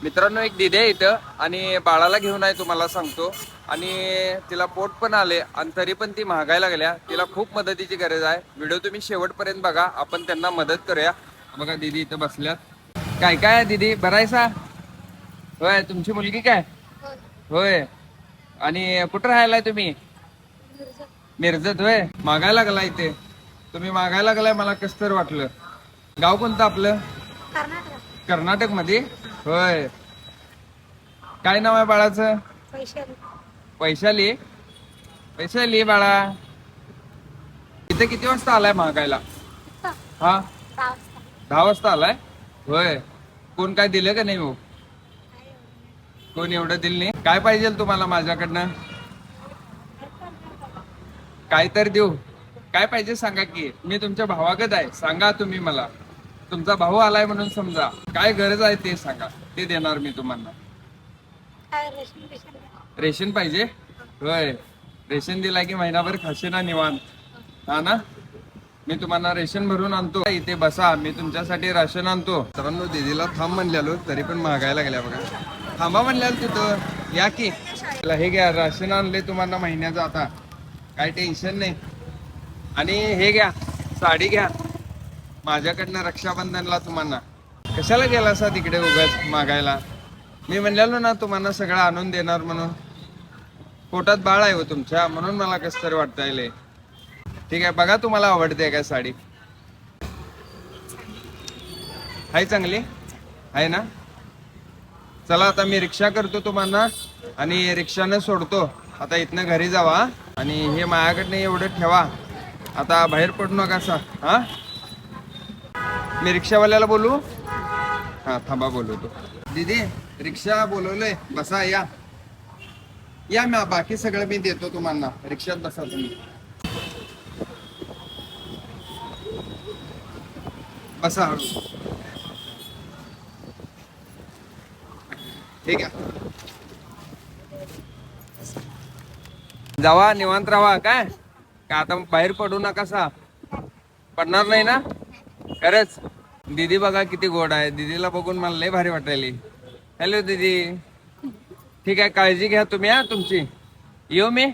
मित्रांनो एक दिदी आहे इथं आणि बाळाला घेऊन आहे तुम्हाला सांगतो. आणि तिला पोट पण आले आणि तरी पण ती महागायला लागल्या. तिला खूप मदतीची गरज आहे. व्हिडिओ तुम्ही शेवटपर्यंत बघा, आपण त्यांना मदत करूया. बघा दिदी इथं बसल्यात. काय काय दिदी बरायसा? होय तुमची मुलगी काय? होय. आणि कुठं राहायलाय तुम्ही? मिरजत. होय मागायला लागला इथे तुम्ही? मागायला लागलाय मला कस तर वाटलं. गाव कोणतं आपलं? कर्नाटक मध्ये. होय. काय नाव आहे बाळाचं? वैशाली. वैशाली बाळा इथे किती वाजता आलाय महागायला? हा 10 वाजता आलाय. होय. कोण काय दिलं का नाही? हो कोण एवढं दिलं नाही. काय पाहिजे तुम्हाला माझ्याकडनं? काय तर देऊ. काय पाहिजे सांगा की. मी तुमच्या भावागत आहे. सांगा तुम्ही मला. तुमचा भाऊ आलाय म्हणून समजा. काय गरज आहे ते सांगा, ते देणार मी तुम्हाला. रेशन पाहिजे? होय. रेशन दिला की महिनाभर खाशीना निवांत. हा ना. मी तुम्हाला रेशन भरून आणतो. इथे बसा, मी तुमच्यासाठी राशन आणतो. मित्रांनो दीदीला थांब म्हणलेलो तरी पण महागायला लागल्या बघा. थांबा म्हणल्याल तिथं. या की. हे घ्या राशन आणले तुम्हाला महिन्याचं आता. काय टेन्शन नाही. आणि हे घ्या साडी घ्या माझ्याकडनं रक्षाबंधनला तुम्हाला. कशाला गेला सा तिकडे उगाच मागायला? मी म्हणलेलो ना तुम्हाला सगळं आणून देणार म्हणून. पोटात बाळ आहे हो तुमच्या, म्हणून मला कसं तरी वाटतंय. ठीक आहे बघा तुम्हाला आवडते काय साडी? आहे चांगली आहे ना. चला आता मी रिक्षा करतो तुम्हाला आणि रिक्षाने सोडतो. आता इथनं घरी जावा आणि हे माझ्याकडनं एवढं ठेवा. आता बाहेर पडू नका सा. हा मी रिक्षावाल्याला बोलू? हा थांबा बोलवतो. दीदी रिक्षा बोलवलंय, बसा. या या मी बाकी सगळं मी देतो तुम्हाला. रिक्षात बसा तुम्ही. बसा हळू. ठीक आहे जावा निवांत राहा. काय का आता बाहेर पडू नका सा. पडणार नाही ना खरंच. दीदी बघा किती गोड आहे. दीदीला बघून मला लय भारी वाटायली. हॅलो दीदी. ठीक आहे काळजी घ्या तुम्ही. तुमची येऊ मी.